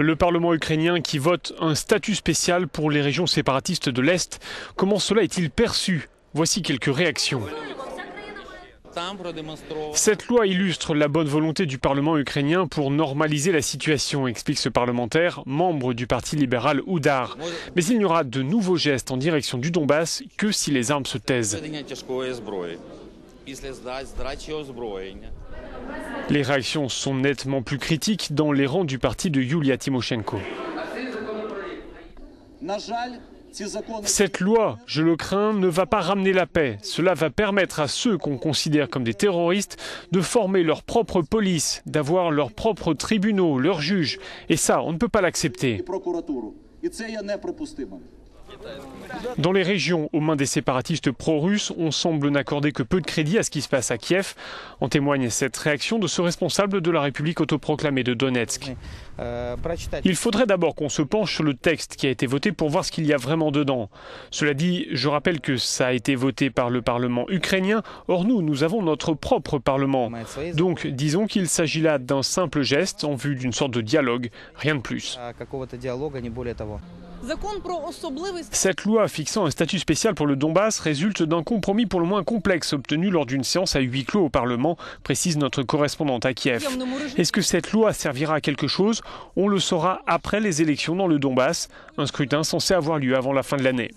Le Parlement ukrainien qui vote un statut spécial pour les régions séparatistes de l'Est. Comment cela est-il perçu? Voici quelques réactions. Cette loi illustre la bonne volonté du Parlement ukrainien pour normaliser la situation, explique ce parlementaire, membre du parti libéral Oudar. Mais il n'y aura de nouveaux gestes en direction du Donbass que si les armes se taisent. Les réactions sont nettement plus critiques dans les rangs du parti de Yulia Tymoshenko. Cette loi, je le crains, ne va pas ramener la paix. Cela va permettre à ceux qu'on considère comme des terroristes de former leur propre police, d'avoir leurs propres tribunaux, leurs juges. Et ça, on ne peut pas l'accepter. Dans les régions aux mains des séparatistes pro-russes, on semble n'accorder que peu de crédit à ce qui se passe à Kiev. En témoigne cette réaction de ce responsable de la République autoproclamée de Donetsk. Il faudrait d'abord qu'on se penche sur le texte qui a été voté pour voir ce qu'il y a vraiment dedans. Cela dit, je rappelle que ça a été voté par le Parlement ukrainien. Or nous avons notre propre Parlement. Donc disons qu'il s'agit là d'un simple geste en vue d'une sorte de dialogue, rien de plus. Cette loi fixant un statut spécial pour le Donbass résulte d'un compromis pour le moins complexe obtenu lors d'une séance à huis clos au Parlement, précise notre correspondante à Kiev. Est-ce que cette loi servira à quelque chose? On le saura après les élections dans le Donbass, un scrutin censé avoir lieu avant la fin de l'année.